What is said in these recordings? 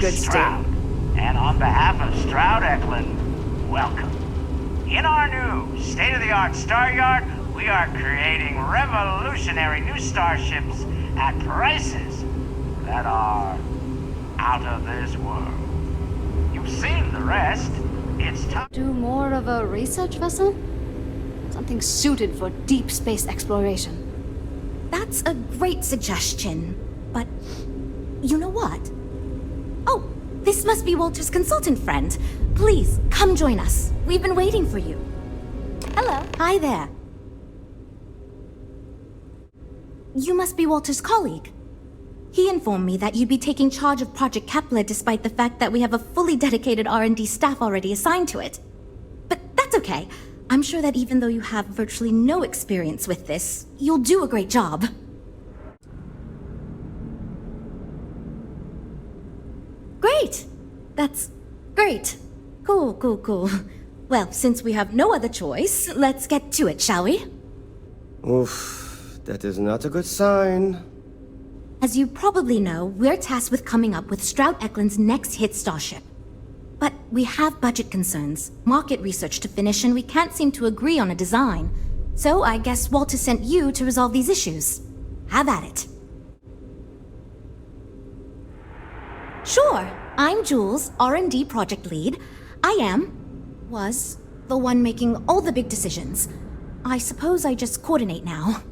good Stroud. And on behalf of Stroud Eklund, welcome. In our new state-of-the-art Star Yard, we are creating revolutionary new starships at prices that are out of this world. You've seen the rest. It's time. Do more of a research vessel? Something suited for deep space exploration. That's a great suggestion, but you know what? Oh, this must be Walter's consultant friend. Please, come join us. We've been waiting for you. Hello. Hi there. You must be Walter's colleague. He informed me that you'd be taking charge of Project Kepler despite the fact that we have a fully dedicated R&D staff already assigned to it. But that's okay. I'm sure that even though you have virtually no experience with this, you'll do a great job. Great! That's great. Cool. Well, since we have no other choice, let's get to it, shall we? Oof, that is not a good sign. As you probably know, we're tasked with coming up with Stroud Eklund's next hit starship. But we have budget concerns, market research to finish, and we can't seem to agree on a design. So I guess Walter sent you to resolve these issues. Have at it. Sure, I'm Jules, R&D project lead. was the one making all the big decisions. I suppose I just coordinate now.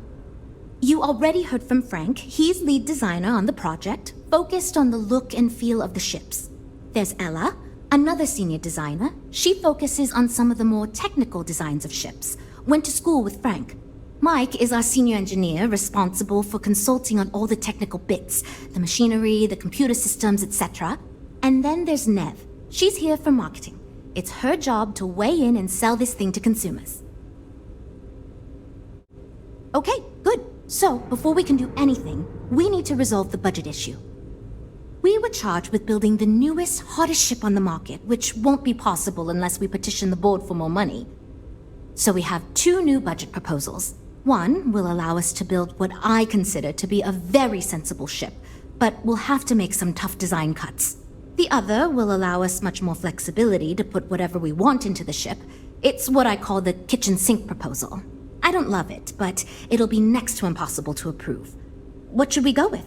You already heard from Frank. He's lead designer on the project, focused on the look and feel of the ships. There's Ella, another senior designer. She focuses on some of the more technical designs of ships. Went to school with Frank. Mike is our senior engineer, responsible for consulting on all the technical bits, the machinery, the computer systems, etc. And then there's Nev. She's here for marketing. It's her job to weigh in and sell this thing to consumers. Okay, good. So, before we can do anything, we need to resolve the budget issue. We were charged with building the newest, hottest ship on the market, which won't be possible unless we petition the board for more money. So we have two new budget proposals. One will allow us to build what I consider to be a very sensible ship, but we'll have to make some tough design cuts. The other will allow us much more flexibility to put whatever we want into the ship. It's what I call the kitchen sink proposal. I don't love it, but it'll be next to impossible to approve. What should we go with?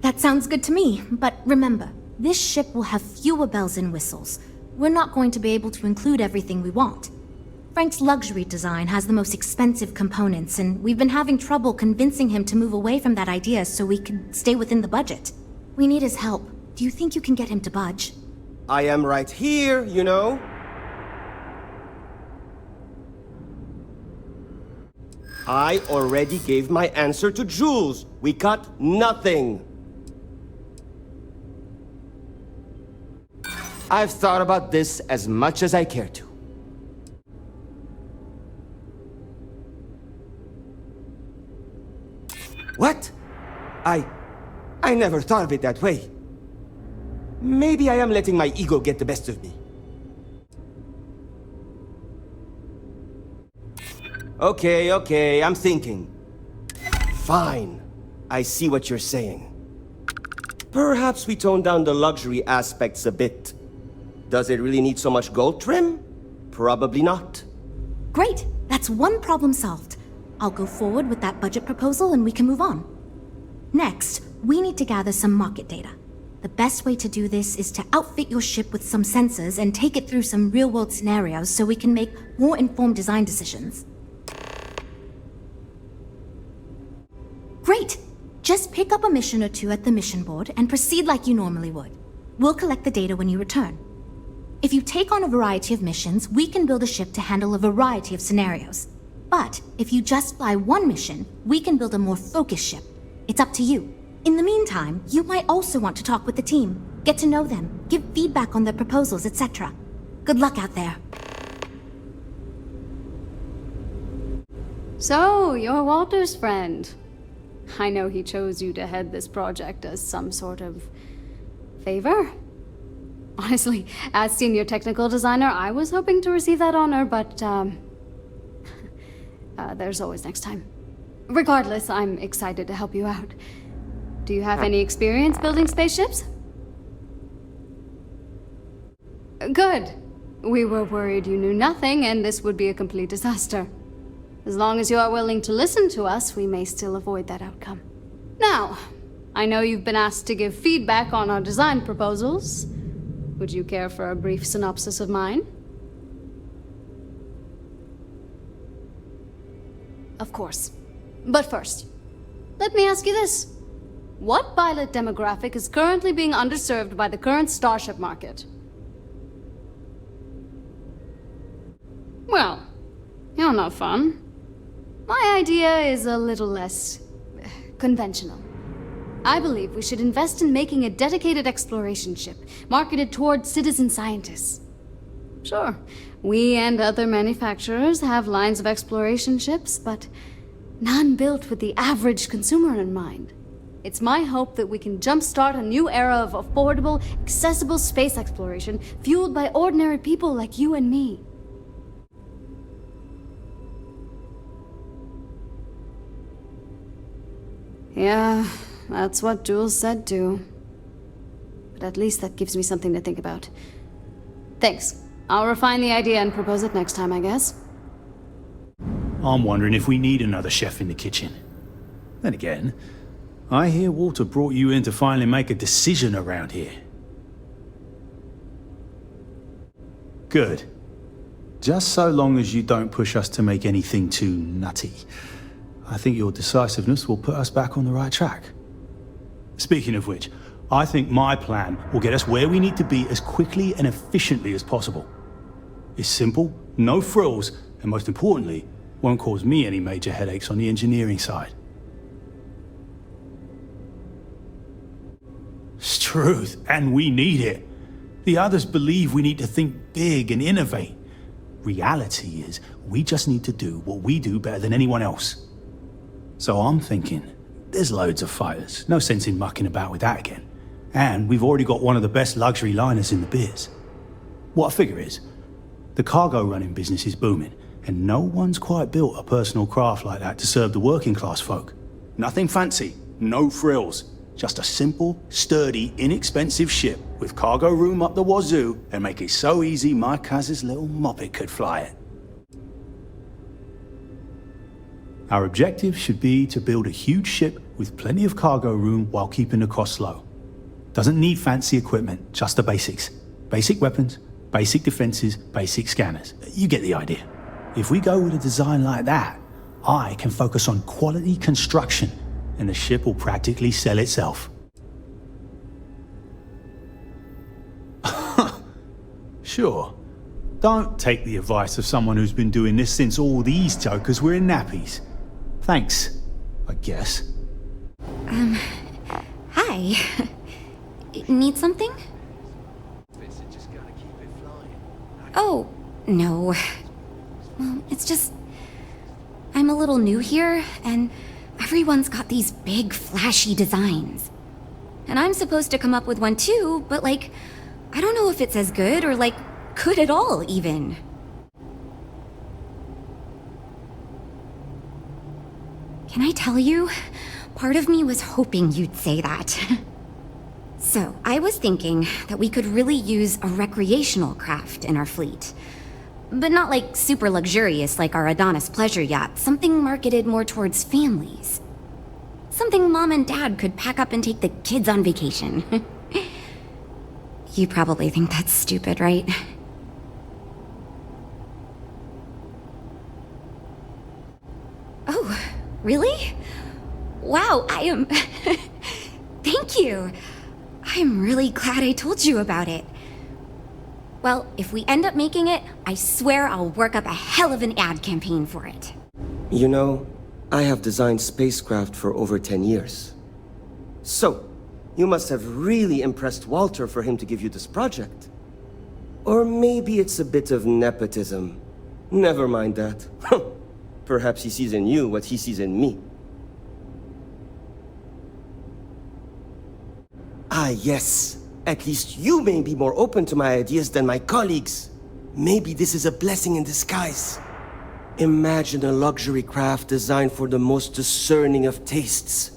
That sounds good to me, but remember, this ship will have fewer bells and whistles. We're not going to be able to include everything we want. Frank's luxury design has the most expensive components, and we've been having trouble convincing him to move away from that idea so we can stay within the budget. We need his help. Do you think you can get him to budge? I am right here, you know? I already gave my answer to Jules. We got nothing. I've thought about this as much as I care to. What? I never thought of it that way. Maybe I am letting my ego get the best of me. Okay, I'm thinking. Fine. I see what you're saying. Perhaps we tone down the luxury aspects a bit. Does it really need so much gold trim? Probably not. Great! That's one problem solved. I'll go forward with that budget proposal and we can move on. Next, we need to gather some market data. The best way to do this is to outfit your ship with some sensors and take it through some real-world scenarios so we can make more informed design decisions. Great! Just pick up a mission or two at the mission board and proceed like you normally would. We'll collect the data when you return. If you take on a variety of missions, we can build a ship to handle a variety of scenarios. But if you just fly one mission, we can build a more focused ship. It's up to you. In the meantime, you might also want to talk with the team, get to know them, give feedback on their proposals, etc. Good luck out there. So, you're Walter's friend. I know he chose you to head this project as some sort of favor. Honestly, as senior technical designer, I was hoping to receive that honor, but there's always next time. Regardless, I'm excited to help you out. Do you have any experience building spaceships? Good. We were worried you knew nothing and this would be a complete disaster. As long as you are willing to listen to us, we may still avoid that outcome. Now, I know you've been asked to give feedback on our design proposals. Would you care for a brief synopsis of mine? Of course. But first, let me ask you this. What pilot demographic is currently being underserved by the current starship market? Well, you're no fun. My idea is a little less conventional. I believe we should invest in making a dedicated exploration ship, marketed towards citizen scientists. Sure, we and other manufacturers have lines of exploration ships, but none built with the average consumer in mind. It's my hope that we can jumpstart a new era of affordable, accessible space exploration, fueled by ordinary people like you and me. Yeah, that's what Jules said too. But at least that gives me something to think about. Thanks. I'll refine the idea and propose it next time, I guess. I'm wondering if we need another chef in the kitchen. Then again, I hear Walter brought you in to finally make a decision around here. Good. Just so long as you don't push us to make anything too nutty. I think your decisiveness will put us back on the right track. Speaking of which, I think my plan will get us where we need to be as quickly and efficiently as possible. It's simple, no frills, and most importantly, won't cause me any major headaches on the engineering side. It's truth, and we need it. The others believe we need to think big and innovate. Reality is, we just need to do what we do better than anyone else. So I'm thinking, there's loads of fighters, no sense in mucking about with that again. And we've already got one of the best luxury liners in the biz. What I figure is, the cargo running business is booming, and no one's quite built a personal craft like that to serve the working class folk. Nothing fancy, no frills, just a simple, sturdy, inexpensive ship with cargo room up the wazoo and make it so easy my cousin's little moppet could fly it. Our objective should be to build a huge ship with plenty of cargo room while keeping the costs low. Doesn't need fancy equipment, just the basics. Basic weapons, basic defenses, basic scanners. You get the idea. If we go with a design like that, I can focus on quality construction and the ship will practically sell itself. Sure. Don't take the advice of someone who's been doing this since all these jokers were in nappies. Thanks, I guess. Hi. Need something? Oh, no. Well, it's just... I'm a little new here, and everyone's got these big, flashy designs. And I'm supposed to come up with one too, but like, I don't know if it's as good or like, good at all, even. Can I tell you? Part of me was hoping you'd say that. So, I was thinking that we could really use a recreational craft in our fleet. But not like super luxurious like our Adonis pleasure yacht, something marketed more towards families. Something Mom and Dad could pack up and take the kids on vacation. You probably think that's stupid, right? Oh, really? Wow, I am... Thank you! I'm really glad I told you about it. Well, if we end up making it, I swear I'll work up a hell of an ad campaign for it. You know, I have designed spacecraft for over 10 years. So, you must have really impressed Walter for him to give you this project. Or maybe it's a bit of nepotism. Never mind that. Perhaps he sees in you what he sees in me. Ah, yes. At least you may be more open to my ideas than my colleagues. Maybe this is a blessing in disguise. Imagine a luxury craft designed for the most discerning of tastes.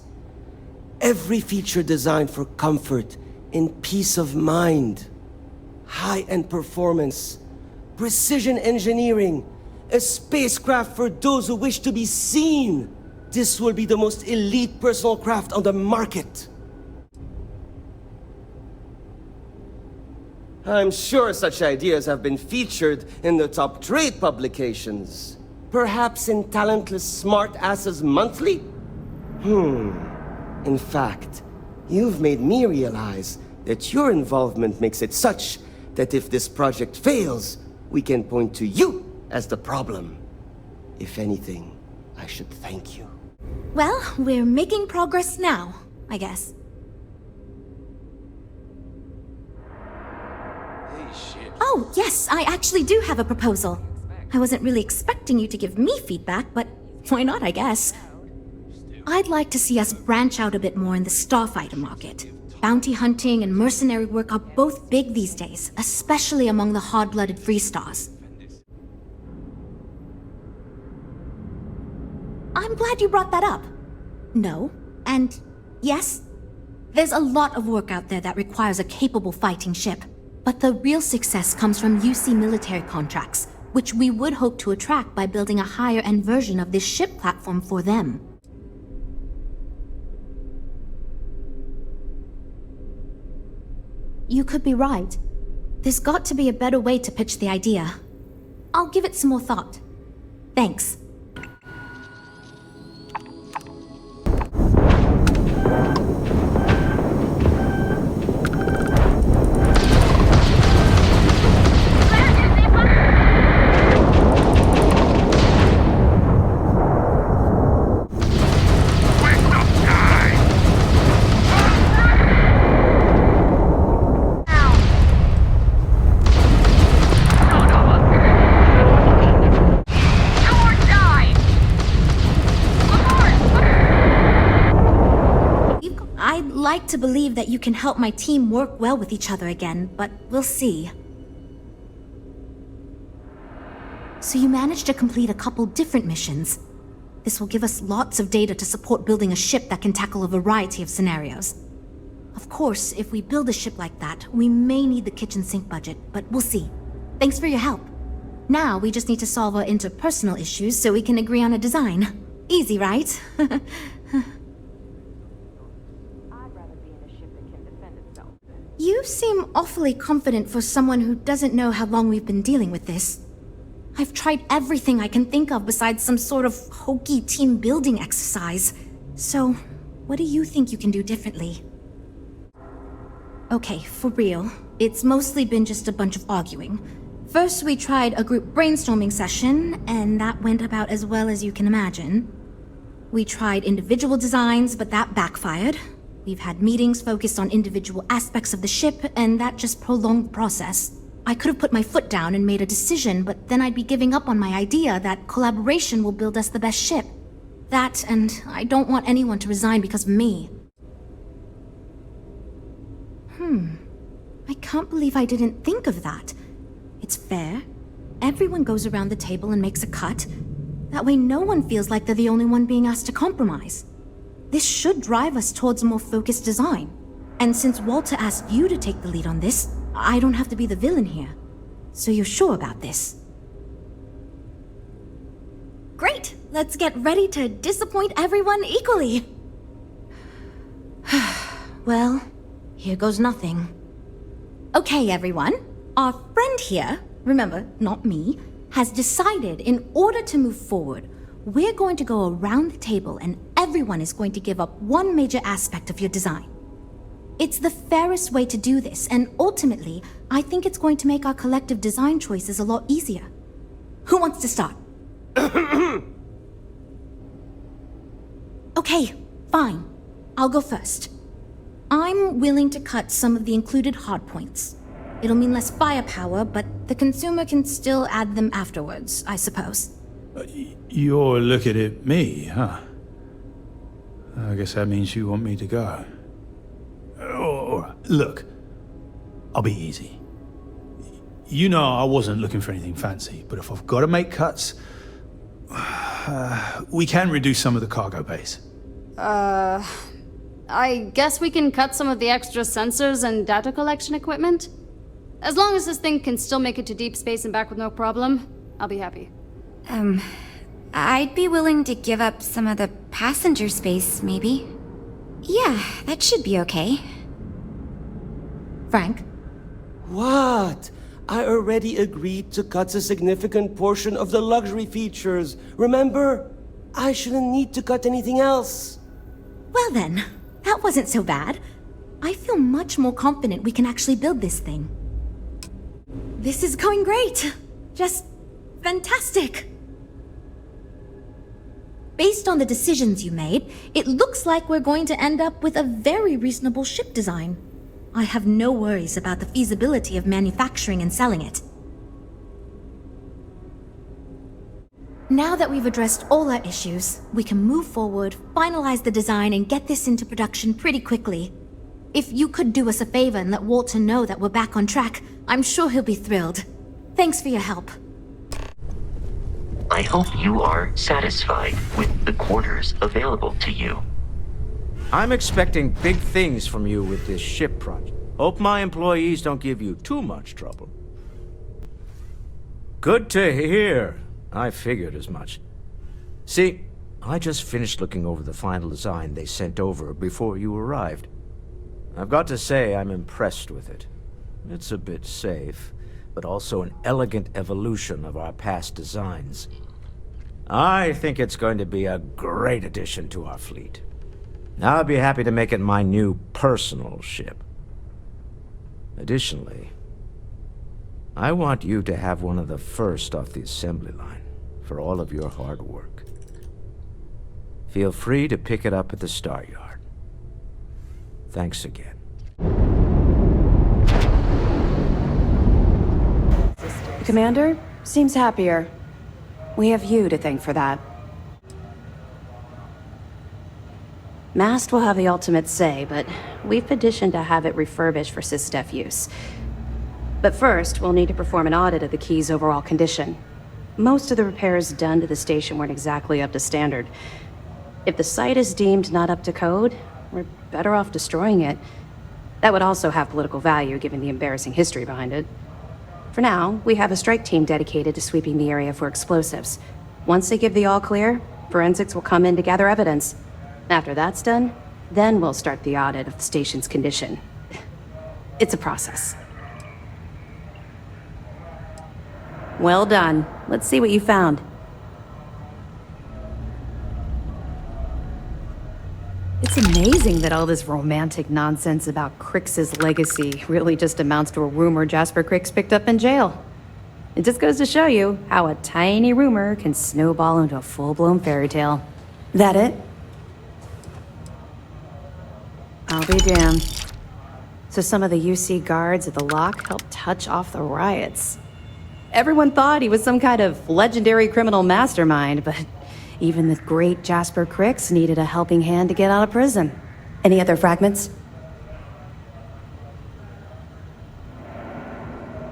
Every feature designed for comfort and peace of mind. High-end performance, precision engineering, a spacecraft for those who wish to be seen. This will be the most elite personal craft on the market. I'm sure such ideas have been featured in the top trade publications. Perhaps in Talentless Smart Asses Monthly? In fact, you've made me realize that your involvement makes it such that if this project fails, we can point to you as the problem. If anything, I should thank you. Well, we're making progress now, I guess. Oh, yes, I actually do have a proposal. I wasn't really expecting you to give me feedback, but why not, I guess? I'd like to see us branch out a bit more in the starfighter market. Bounty hunting and mercenary work are both big these days, especially among the hard-blooded Freestars. I'm glad you brought that up. No, and yes, there's a lot of work out there that requires a capable fighting ship. But the real success comes from UC military contracts, which we would hope to attract by building a higher-end version of this ship platform for them. You could be right. There's got to be a better way to pitch the idea. I'll give it some more thought. Thanks. I'd like to believe that you can help my team work well with each other again, but we'll see. So you managed to complete a couple different missions. This will give us lots of data to support building a ship that can tackle a variety of scenarios. Of course, if we build a ship like that, we may need the kitchen sink budget, but we'll see. Thanks for your help. Now we just need to solve our interpersonal issues so we can agree on a design. Easy, right? You seem awfully confident for someone who doesn't know how long we've been dealing with this. I've tried everything I can think of besides some sort of hokey team building exercise. So, what do you think you can do differently? Okay, for real, it's mostly been just a bunch of arguing. First, we tried a group brainstorming session, and that went about as well as you can imagine. We tried individual designs, but that backfired. We've had meetings focused on individual aspects of the ship, and that just prolonged the process. I could have put my foot down and made a decision, but then I'd be giving up on my idea that collaboration will build us the best ship. That, and I don't want anyone to resign because of me. I can't believe I didn't think of that. It's fair. Everyone goes around the table and makes a cut. That way no one feels like they're the only one being asked to compromise. This should drive us towards a more focused design. And since Walter asked you to take the lead on this, I don't have to be the villain here. So you're sure about this? Great! Let's get ready to disappoint everyone equally! Well, here goes nothing. Okay, everyone. Our friend here, remember, not me, has decided in order to move forward, we're going to go around the table and everyone is going to give up one major aspect of your design. It's the fairest way to do this, and ultimately, I think it's going to make our collective design choices a lot easier. Who wants to start? Okay, fine. I'll go first. I'm willing to cut some of the included hardpoints. It'll mean less firepower, but the consumer can still add them afterwards, I suppose. You're looking at me, huh? I guess that means you want me to go. Look, I'll be easy. You know I wasn't looking for anything fancy, but if I've got to make cuts, We can reduce some of the cargo bays. I guess we can cut some of the extra sensors and data collection equipment? As long as this thing can still make it to deep space and back with no problem, I'll be happy. I'd be willing to give up some of the passenger space, maybe. Yeah, that should be okay. Frank? What? I already agreed to cut a significant portion of the luxury features. Remember? I shouldn't need to cut anything else. Well then, that wasn't so bad. I feel much more confident we can actually build this thing. This is going great. Just fantastic. Based on the decisions you made, it looks like we're going to end up with a very reasonable ship design. I have no worries about the feasibility of manufacturing and selling it. Now that we've addressed all our issues, we can move forward, finalize the design, and get this into production pretty quickly. If you could do us a favor and let Walter know that we're back on track, I'm sure he'll be thrilled. Thanks for your help. I hope you are satisfied with the quarters available to you. I'm expecting big things from you with this ship project. Hope my employees don't give you too much trouble. Good to hear. I figured as much. See, I just finished looking over the final design they sent over before you arrived. I've got to say I'm impressed with it. It's a bit safe, but also an elegant evolution of our past designs. I think it's going to be a great addition to our fleet. I'll be happy to make it my new personal ship. Additionally, I want you to have one of the first off the assembly line for all of your hard work. Feel free to pick it up at the Star Yard. Thanks again. The commander seems happier. We have you to thank for that. Mast will have the ultimate say, but we've petitioned to have it refurbished for SysDef use. But first, we'll need to perform an audit of the key's overall condition. Most of the repairs done to the station weren't exactly up to standard. If the site is deemed not up to code, we're better off destroying it. That would also have political value, given the embarrassing history behind it. For now, we have a strike team dedicated to sweeping the area for explosives. Once they give the all-clear, forensics will come in to gather evidence. After that's done, then we'll start the audit of the station's condition. It's a process. Well done. Let's see what you found. It's amazing that all this romantic nonsense about Crix's legacy really just amounts to a rumor Jasper Crix picked up in jail. It just goes to show you how a tiny rumor can snowball into a full-blown fairy tale. That it? I'll be damned. So some of the UC guards at the lock helped touch off the riots. Everyone thought he was some kind of legendary criminal mastermind, but even the great Jasper Crix needed a helping hand to get out of prison. Any other fragments?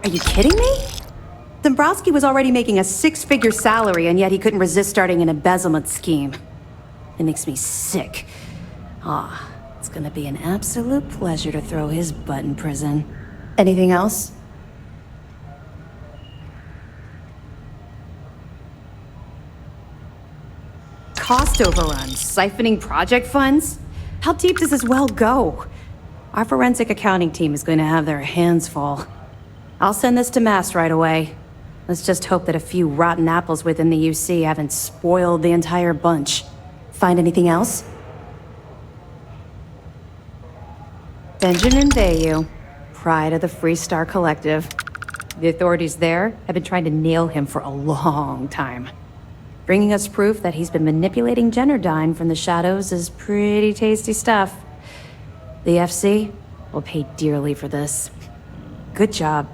Are you kidding me? Dombrowski was already making a 6-figure salary, and yet he couldn't resist starting an embezzlement scheme. It makes me sick. It's gonna be an absolute pleasure to throw his butt in prison. Anything else? Cost overruns, siphoning project funds? How deep does this well go? Our forensic accounting team is going to have their hands full. I'll send this to Mast right away. Let's just hope that a few rotten apples within the UC haven't spoiled the entire bunch. Find anything else? Benjamin Bayou, pride of the Free Star Collective. The authorities there have been trying to nail him for a long time. Bringing us proof that he's been manipulating Generdyne from the shadows is pretty tasty stuff. The FC will pay dearly for this. Good job.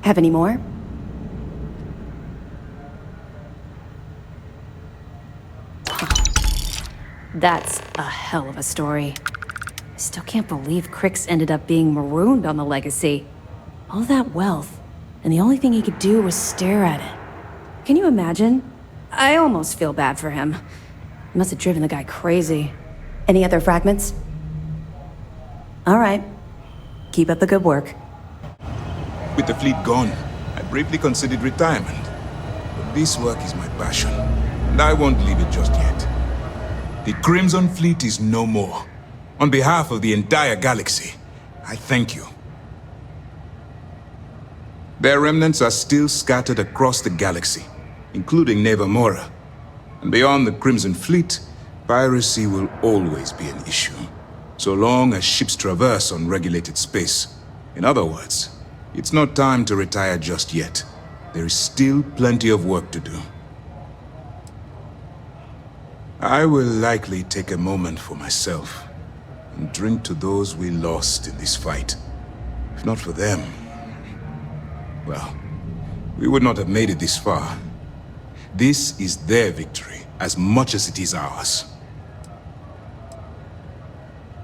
Have any more? That's a hell of a story. I still can't believe Crix ended up being marooned on the Legacy. All that wealth, and the only thing he could do was stare at it. Can you imagine? I almost feel bad for him. Must have driven the guy crazy. Any other fragments? All right. Keep up the good work. With the fleet gone, I briefly considered retirement. But this work is my passion, and I won't leave it just yet. The Crimson Fleet is no more. On behalf of the entire galaxy, I thank you. Their remnants are still scattered across the galaxy, including Nevermora. And beyond the Crimson Fleet, piracy will always be an issue, so long as ships traverse unregulated space. In other words, it's not time to retire just yet. There is still plenty of work to do. I will likely take a moment for myself and drink to those we lost in this fight. If not for them, well, we would not have made it this far. This is their victory as much as it is ours.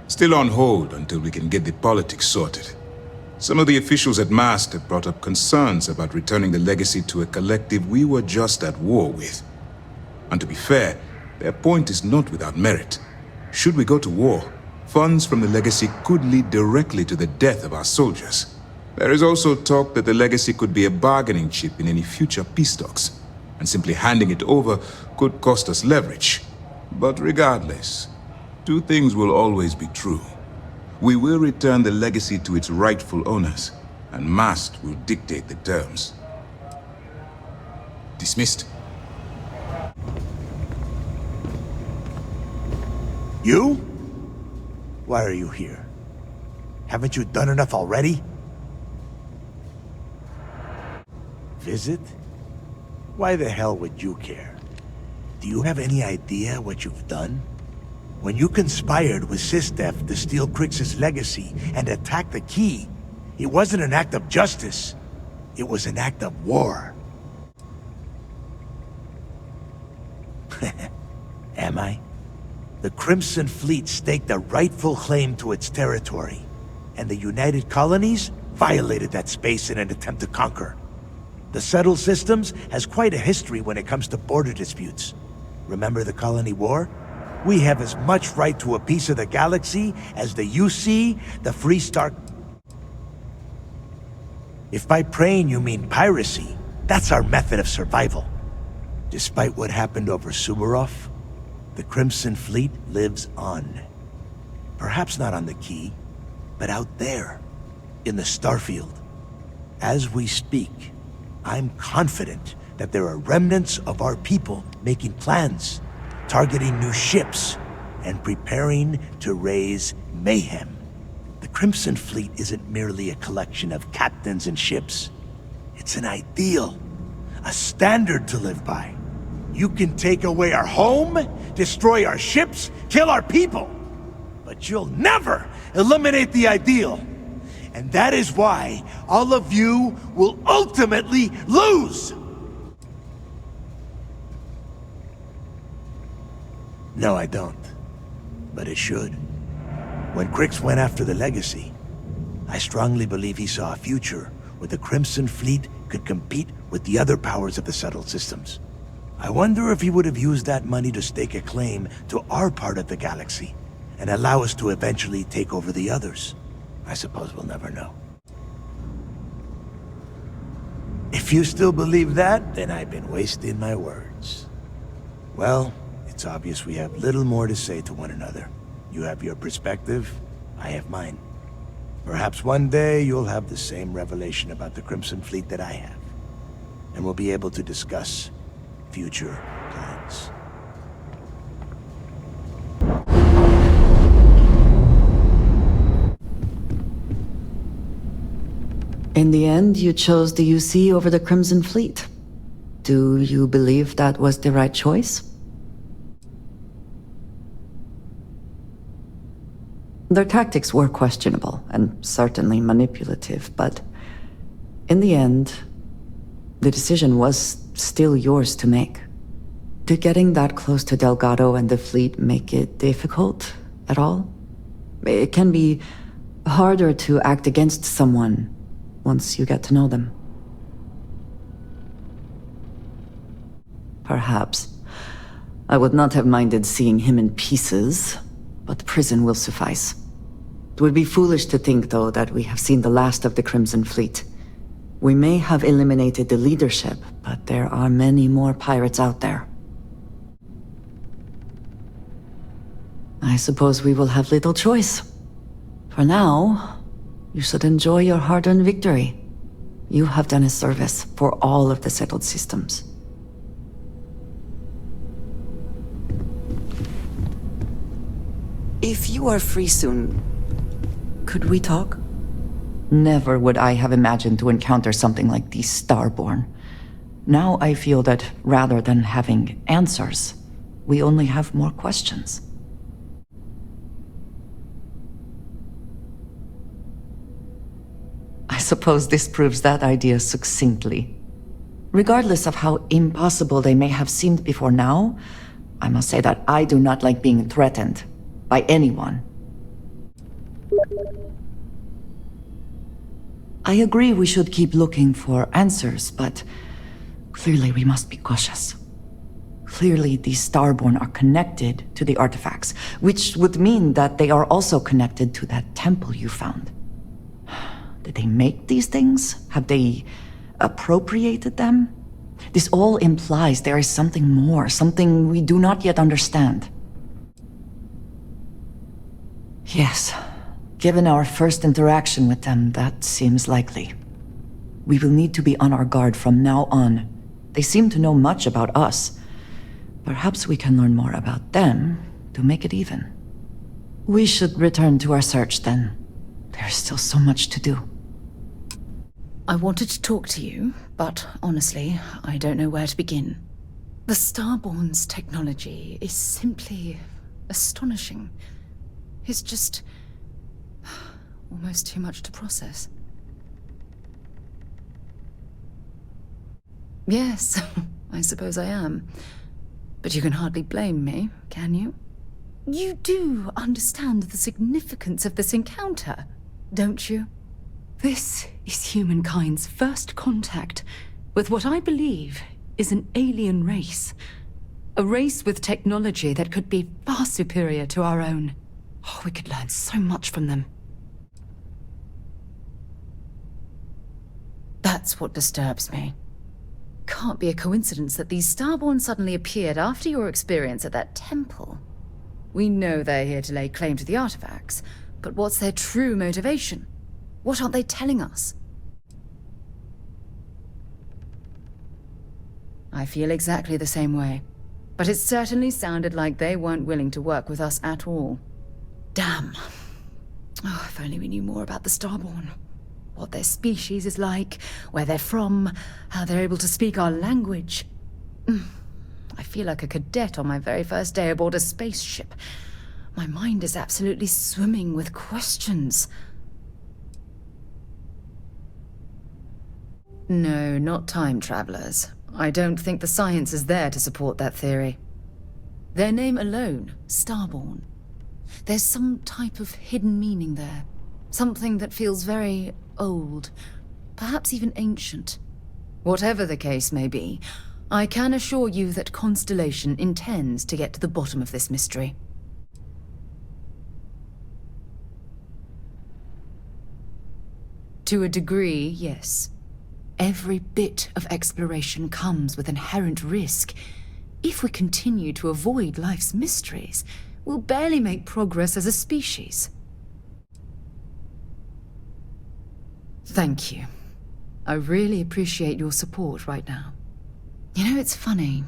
Still on hold until we can get the politics sorted. Some of the officials at MAST have brought up concerns about returning the legacy to a collective we were just at war with. And to be fair, their point is not without merit. Should we go to war, funds from the legacy could lead directly to the death of our soldiers. There is also talk that the legacy could be a bargaining chip in any future peace talks, and simply handing it over could cost us leverage. But regardless, two things will always be true. We will return the legacy to its rightful owners, and MAST will dictate the terms. Dismissed. You? Why are you here? Haven't you done enough already? Visit? Why the hell would you care? Do you have any idea what you've done? When you conspired with SysDef to steal Crix's legacy and attack the key, it wasn't an act of justice. It was an act of war. Am I? The Crimson Fleet staked a rightful claim to its territory, and the United Colonies violated that space in an attempt to conquer. The Settled Systems has quite a history when it comes to border disputes. Remember the Colony War? We have as much right to a piece of the galaxy as the UC, the Free Star... If by preying you mean piracy, that's our method of survival. Despite what happened over Sumerov, the Crimson Fleet lives on. Perhaps not on the Key, but out there, in the Starfield. As we speak, I'm confident that there are remnants of our people making plans, targeting new ships, and preparing to raise mayhem. The Crimson Fleet isn't merely a collection of captains and ships. It's an ideal, a standard to live by. You can take away our home, destroy our ships, kill our people, but you'll never eliminate the ideal. And that is why all of you will ultimately lose! No, I don't. But it should. When Crix went after the legacy, I strongly believe he saw a future where the Crimson Fleet could compete with the other powers of the Settled Systems. I wonder if he would have used that money to stake a claim to our part of the galaxy and allow us to eventually take over the others. I suppose we'll never know. If you still believe that, then I've been wasting my words. Well, it's obvious we have little more to say to one another. You have your perspective, I have mine. Perhaps one day you'll have the same revelation about the Crimson Fleet that I have, and we'll be able to discuss future plans. In the end, you chose the UC over the Crimson Fleet. Do you believe that was the right choice? Their tactics were questionable, and certainly manipulative, but in the end, the decision was still yours to make. Did getting that close to Delgado and the fleet make it difficult at all? It can be harder to act against someone once you get to know them. Perhaps. I would not have minded seeing him in pieces, but prison will suffice. It would be foolish to think, though, that we have seen the last of the Crimson Fleet. We may have eliminated the leadership, but there are many more pirates out there. I suppose we will have little choice. For now, you should enjoy your hard-earned victory. You have done a service for all of the settled systems. If you are free soon, could we talk? Never would I have imagined to encounter something like these Starborn. Now I feel that rather than having answers, we only have more questions. I suppose this proves that idea succinctly. Regardless of how impossible they may have seemed before now, I must say that I do not like being threatened by anyone. I agree we should keep looking for answers, but clearly we must be cautious. Clearly these Starborn are connected to the artifacts, which would mean that they are also connected to that temple you found. Did they make these things? Have they appropriated them? This all implies there is something more, something we do not yet understand. Yes, given our first interaction with them, that seems likely. We will need to be on our guard from now on. They seem to know much about us. Perhaps we can learn more about them to make it even. We should return to our search then. There's still so much to do. I wanted to talk to you, but honestly, I don't know where to begin. The Starborn's technology is simply astonishing. It's just almost too much to process. Yes, I suppose I am. But you can hardly blame me, can you? You do understand the significance of this encounter, don't you? This is humankind's first contact with what I believe is an alien race. A race with technology that could be far superior to our own. Oh, we could learn so much from them. That's what disturbs me. Can't be a coincidence that these Starborn suddenly appeared after your experience at that temple. We know they're here to lay claim to the artifacts, but what's their true motivation? What aren't they telling us? I feel exactly the same way, but it certainly sounded like they weren't willing to work with us at all. Damn. Oh, if only we knew more about the Starborn. What their species is like, where they're from, how they're able to speak our language. I feel like a cadet on my very first day aboard a spaceship. My mind is absolutely swimming with questions. No, not time travelers. I don't think the science is there to support that theory. Their name alone, Starborn. There's some type of hidden meaning there. Something that feels very old, perhaps even ancient. Whatever the case may be, I can assure you that Constellation intends to get to the bottom of this mystery. To a degree, yes. Every bit of exploration comes with inherent risk. If we continue to avoid life's mysteries, we'll barely make progress as a species. Thank you. I really appreciate your support right now. You know, it's funny.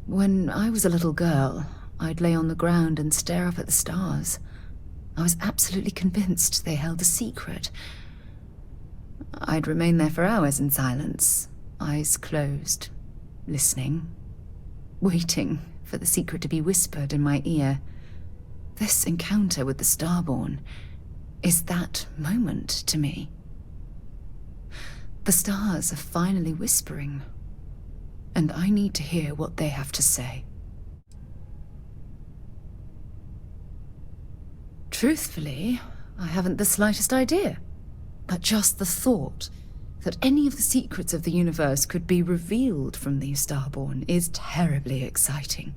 When I was a little girl, I'd lay on the ground and stare up at the stars. I was absolutely convinced they held a secret. I'd remain there for hours in silence, eyes closed, listening, waiting for the secret to be whispered in my ear. This encounter with the Starborn is that moment to me. The stars are finally whispering, and I need to hear what they have to say. Truthfully, I haven't the slightest idea, but just the thought that any of the secrets of the universe could be revealed from these Starborn is terribly exciting.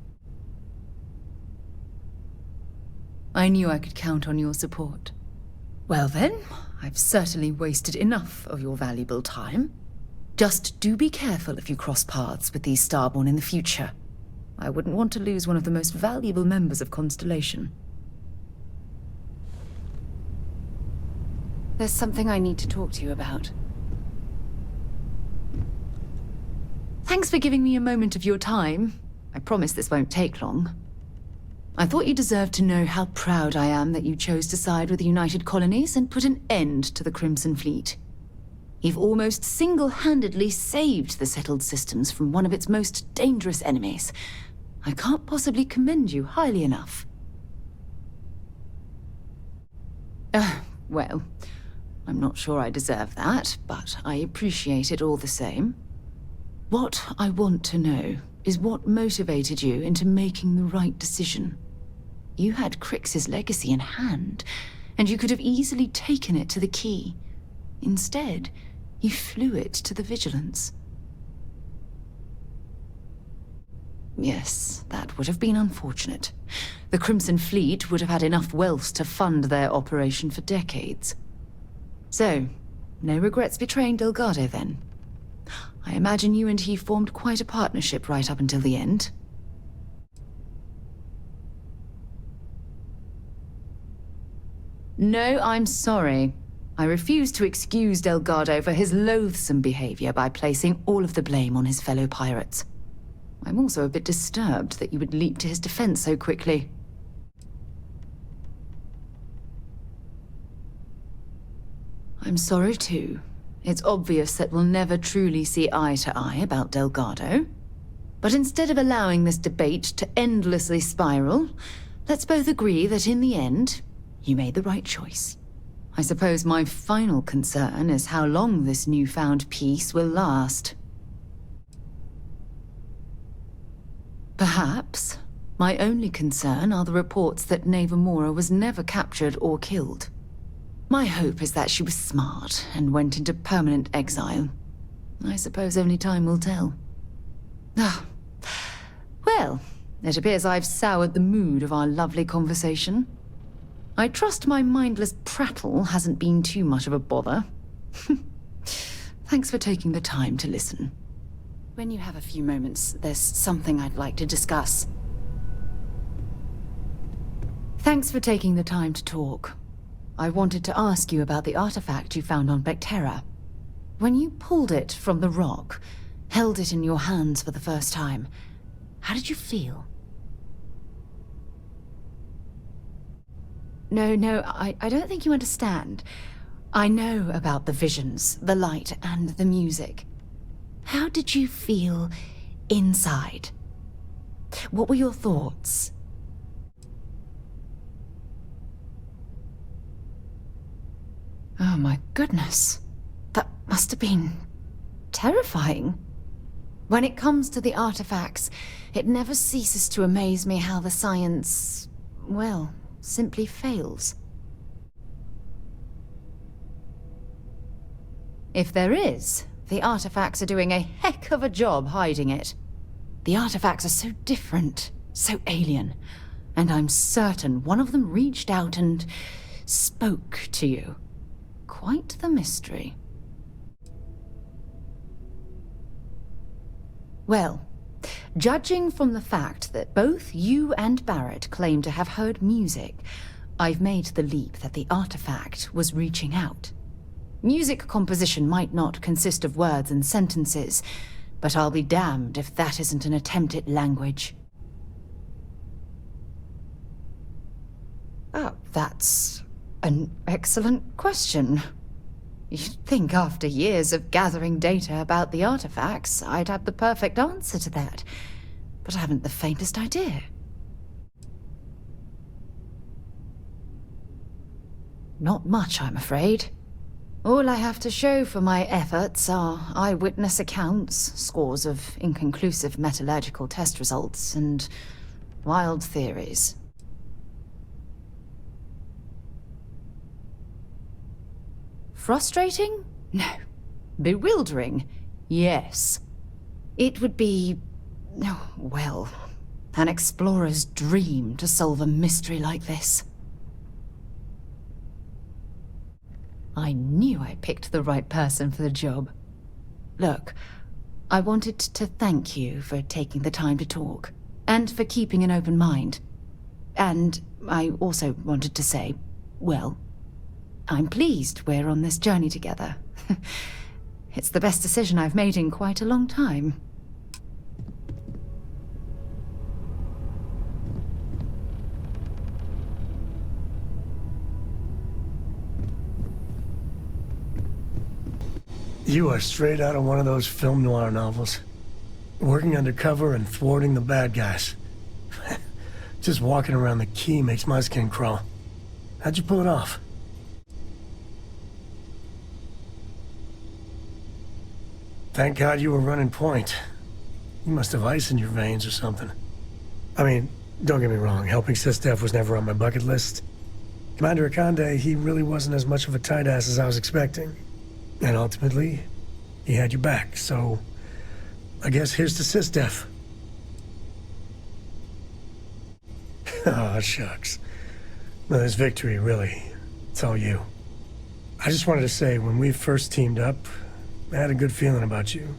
I knew I could count on your support. Well then, I've certainly wasted enough of your valuable time. Just do be careful if you cross paths with these Starborn in the future. I wouldn't want to lose one of the most valuable members of Constellation. There's something I need to talk to you about. Thanks for giving me a moment of your time. I promise this won't take long. I thought you deserved to know how proud I am that you chose to side with the United Colonies and put an end to the Crimson Fleet. You've almost single-handedly saved the settled systems from one of its most dangerous enemies. I can't possibly commend you highly enough. Well, I'm not sure I deserve that, but I appreciate it all the same. What I want to know is what motivated you into making the right decision. You had Crix's legacy in hand, and you could have easily taken it to the Key. Instead, you flew it to the Vigilance. Yes, that would have been unfortunate. The Crimson Fleet would have had enough wealth to fund their operation for decades. So, no regrets betraying Delgado then? I imagine you and he formed quite a partnership right up until the end. No, I'm sorry. I refuse to excuse Delgado for his loathsome behavior by placing all of the blame on his fellow pirates. I'm also a bit disturbed that you would leap to his defense so quickly. I'm sorry too. It's obvious that we'll never truly see eye to eye about Delgado. But instead of allowing this debate to endlessly spiral, let's both agree that in the end, you made the right choice. I suppose my final concern is how long this newfound peace will last. Perhaps my only concern are the reports that Navamora was never captured or killed. My hope is that she was smart and went into permanent exile. I suppose only time will tell. Well, it appears I've soured the mood of our lovely conversation. I trust my mindless prattle hasn't been too much of a bother. Thanks for taking the time to listen. When you have a few moments, there's something I'd like to discuss. Thanks for taking the time to talk. I wanted to ask you about the artifact you found on Vectera. When you pulled it from the rock, held it in your hands for the first time, how did you feel? No, I don't think you understand. I know about the visions, the light, and the music. How did you feel inside? What were your thoughts? Oh my goodness. That must have been terrifying. When it comes to the artifacts, it never ceases to amaze me how the science, well, simply fails. If there is, the artifacts are doing a heck of a job hiding it. The artifacts are so different, so alien, and I'm certain one of them reached out and spoke to you. Quite the mystery. Well, judging from the fact that both you and Barrett claim to have heard music, I've made the leap that the artifact was reaching out. Music composition might not consist of words and sentences, but I'll be damned if that isn't an attempt at language. That's an excellent question. You'd think after years of gathering data about the artifacts, I'd have the perfect answer to that, but I haven't the faintest idea. Not much, I'm afraid. All I have to show for my efforts are eyewitness accounts, scores of inconclusive metallurgical test results, and wild theories. Frustrating? No. Bewildering, yes. It would be, oh, well, an explorer's dream to solve a mystery like this. I knew I picked the right person for the job. Look, I wanted to thank you for taking the time to talk, and for keeping an open mind. And I also wanted to say, well, I'm pleased we're on this journey together. It's the best decision I've made in quite a long time. You are straight out of one of those film noir novels. Working undercover and thwarting the bad guys. Just walking around the key makes my skin crawl. How'd you pull it off? Thank God you were running point. You must have ice in your veins or something. I mean, don't get me wrong, helping SysDef was never on my bucket list. Commander Ikande, he really wasn't as much of a tight ass as I was expecting. And ultimately, he had your back, so I guess here's to SysDef. Oh, shucks. No, this victory, really, it's all you. I just wanted to say, when we first teamed up, I had a good feeling about you.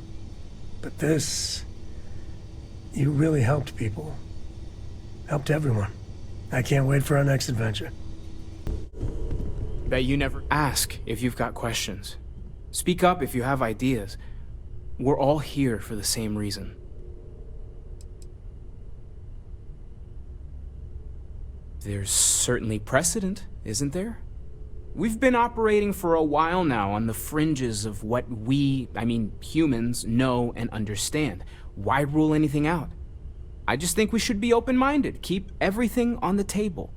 But this, you really helped people. Helped everyone. I can't wait for our next adventure. Bet you never ask if you've got questions. Speak up if you have ideas. We're all here for the same reason. There's certainly precedent, isn't there? We've been operating for a while now on the fringes of what we, humans, know and understand. Why rule anything out? I just think we should be open-minded, keep everything on the table.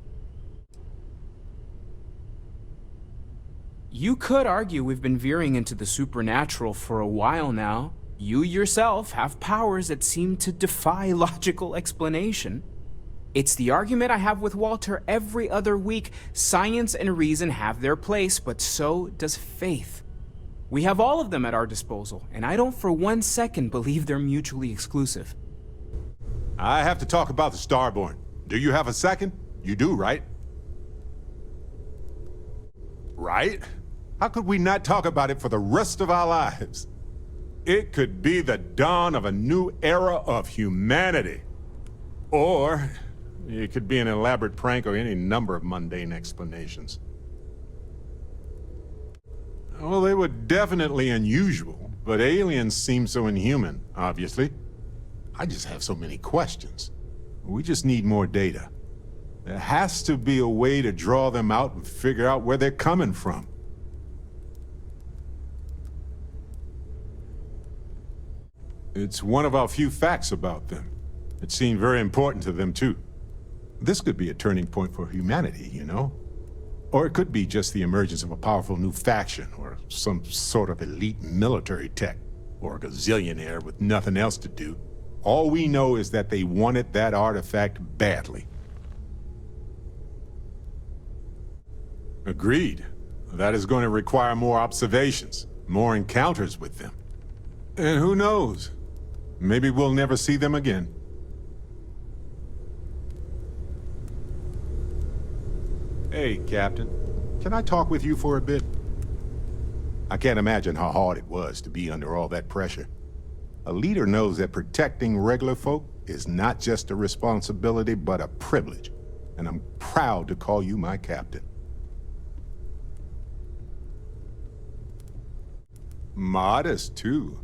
You could argue we've been veering into the supernatural for a while now. You yourself have powers that seem to defy logical explanation. It's the argument I have with Walter every other week. Science and reason have their place, but so does faith. We have all of them at our disposal, and I don't for 1 second believe they're mutually exclusive. I have to talk about the Starborn. Do you have a second? You do, right? Right? How could we not talk about it for the rest of our lives? It could be the dawn of a new era of humanity. Or it could be an elaborate prank or any number of mundane explanations. Well, they were definitely unusual, but aliens seem so inhuman, obviously. I just have so many questions. We just need more data. There has to be a way to draw them out and figure out where they're coming from. It's one of our few facts about them. It seemed very important to them, too. This could be a turning point for humanity, you know? Or it could be just the emergence of a powerful new faction, or some sort of elite military tech, or a gazillionaire with nothing else to do. All we know is that they wanted that artifact badly. Agreed. That is going to require more observations, more encounters with them. And who knows? Maybe we'll never see them again. Hey, Captain. Can I talk with you for a bit? I can't imagine how hard it was to be under all that pressure. A leader knows that protecting regular folk is not just a responsibility, but a privilege. And I'm proud to call you my captain. Modest, too.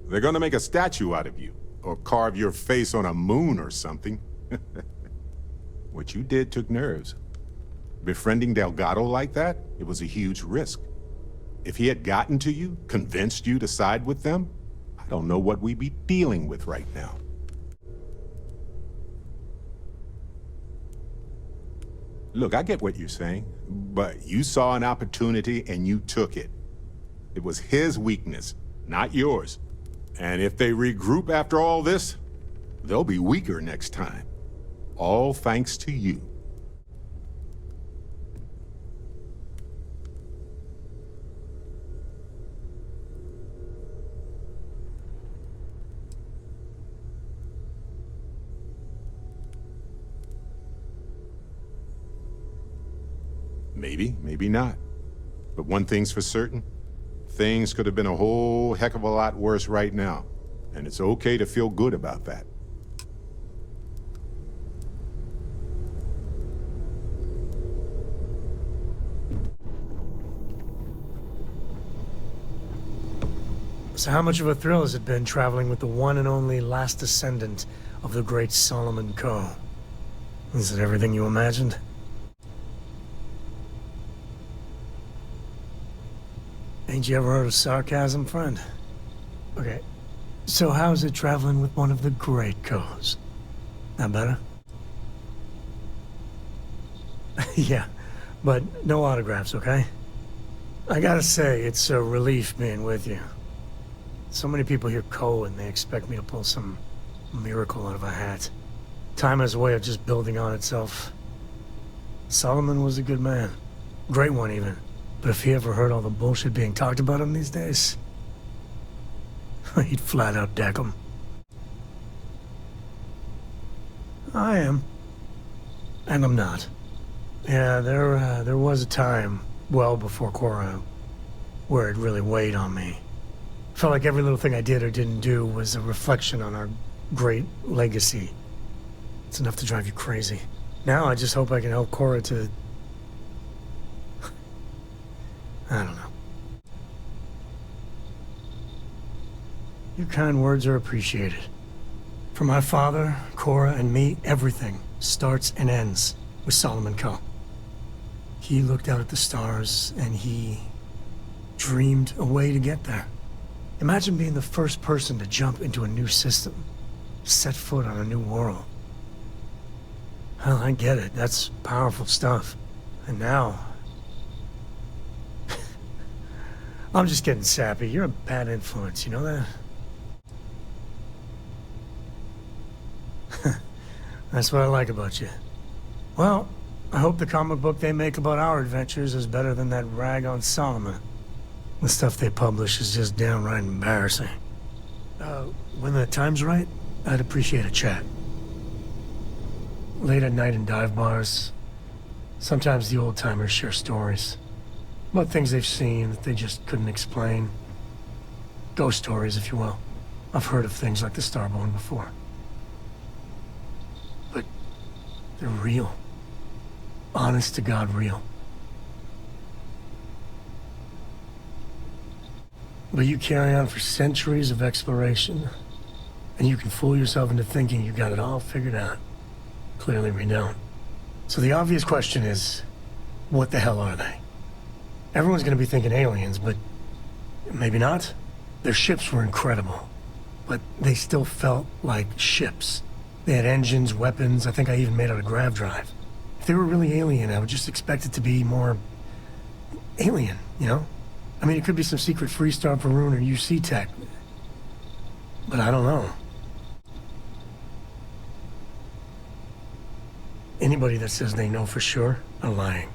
They're gonna make a statue out of you, or carve your face on a moon or something. What you did took nerves. Befriending Delgado like that, it was a huge risk. If he had gotten to you, convinced you to side with them, I don't know what we'd be dealing with right now. Look, I get what you're saying, but you saw an opportunity and you took it. It was his weakness, not yours. And if they regroup after all this, they'll be weaker next time. All thanks to you. Maybe, maybe not. But one thing's for certain. Things could have been a whole heck of a lot worse right now. And it's okay to feel good about that. So how much of a thrill has it been traveling with the one and only last descendant of the great Solomon Coe? Is it everything you imagined? Ain't you ever heard of sarcasm, friend? Okay, so how's it traveling with one of the great Coes? That better? Yeah, but no autographs, okay? I gotta say, it's a relief being with you. So many people hear Coe and they expect me to pull some miracle out of a hat. Time has a way of just building on itself. Solomon was a good man. Great one, even. But if he ever heard all the bullshit being talked about him these days, he'd flat out deck him. I am. And I'm not. Yeah, there was a time, well before Korra, where it really weighed on me. Felt like every little thing I did or didn't do was a reflection on our great legacy. It's enough to drive you crazy. Now I just hope I can help Korra to... I don't know. Your kind words are appreciated. For my father, Korra, and me, everything starts and ends with Solomon Coe. He looked out at the stars, and he dreamed a way to get there. Imagine being the first person to jump into a new system, set foot on a new world. Well, I get it. That's powerful stuff. And now... I'm just getting sappy. You're a bad influence, you know that? That's what I like about you. Well, I hope the comic book they make about our adventures is better than that rag on Solomon. The stuff they publish is just downright embarrassing. When the time's right, I'd appreciate a chat. Late at night in dive bars, sometimes the old-timers share stories about things they've seen that they just couldn't explain. Ghost stories, if you will. I've heard of things like the Starborn before. But they're real. Honest to God real. But you carry on for centuries of exploration, and you can fool yourself into thinking you got it all figured out. Clearly we don't. So the obvious question is, what the hell are they? Everyone's gonna be thinking aliens, but maybe not. Their ships were incredible, but they still felt like ships. They had engines, weapons, I think I even made out a grav drive. If they were really alien, I would just expect it to be more... alien, you know? I mean, it could be some secret Freestar Perun or UC tech. But I don't know. Anybody that says they know for sure are lying.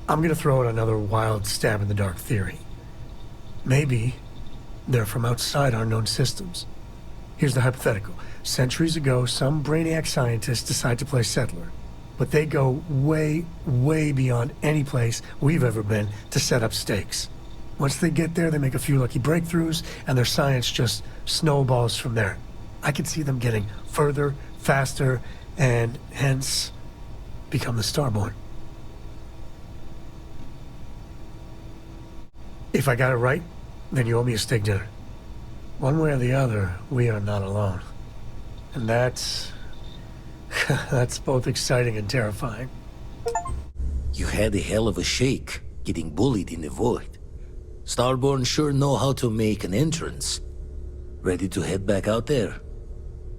I'm gonna throw out another wild stab-in-the-dark theory. Maybe they're from outside our known systems. Here's the hypothetical. Centuries ago, some brainiac scientists decide to play settler. But they go way, way beyond any place we've ever been to set up stakes. Once they get there, they make a few lucky breakthroughs, and their science just snowballs from there. I could see them getting further, faster, and hence become the Starborn. If I got it right, then you owe me a steak dinner. One way or the other, we are not alone. And that's... that's both exciting and terrifying. You had a hell of a shake, getting bullied in the void. Starborn sure know how to make an entrance. Ready to head back out there?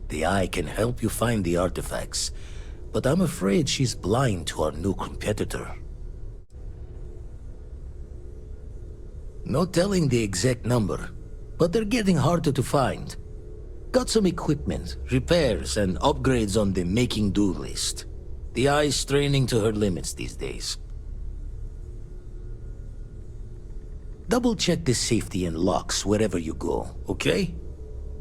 The Eye can help you find the artifacts, but I'm afraid she's blind to our new competitor. No telling the exact number, but they're getting harder to find. Got some equipment, repairs, and upgrades on the making do list. The Eye's straining to her limits these days. Double-check the safety and locks wherever you go, okay?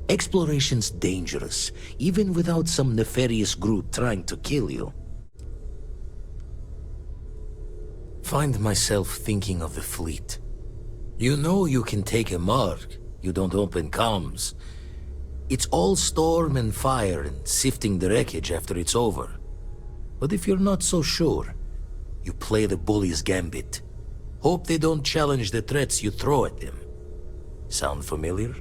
Exploration's dangerous, even without some nefarious group trying to kill you. find myself thinking of the fleet. You know you can take a mark, you don't open comms. It's all storm and fire and sifting the wreckage after it's over. But if you're not so sure, you play the bully's gambit. Hope they don't challenge the threats you throw at them. Sound familiar?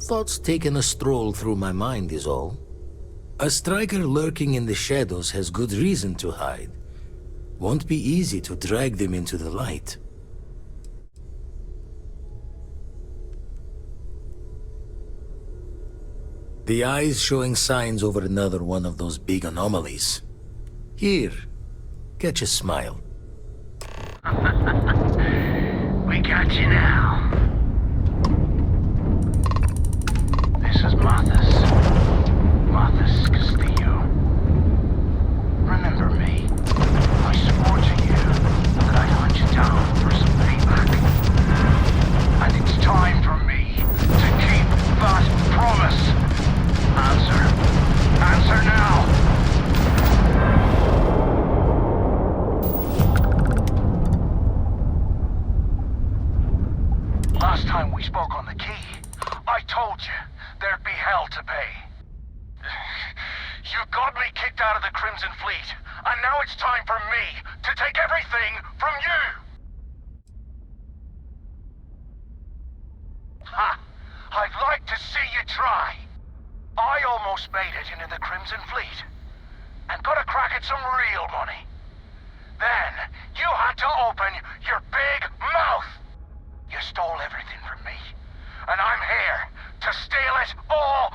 Thoughts taking a stroll through my mind is all. A striker lurking in the shadows has good reason to hide. Won't be easy to drag them into the light. The eye's showing signs over another one of those big anomalies. Here, catch a smile. We got you now. This is Mathis. Mathis Castillo. Remember me? I swore to you that I'd hunt you down for some payback. And it's time for me to keep that promise. Answer. Answer now. Last time we spoke on the key, I told you there'd be hell to pay. You got me kicked out of the Crimson Fleet, and now it's time for me to take everything from you! Ha! I'd like to see you try. I almost made it into the Crimson Fleet, and got a crack at some real money. Then, you had to open your big mouth! You stole everything from me, and I'm here to steal it all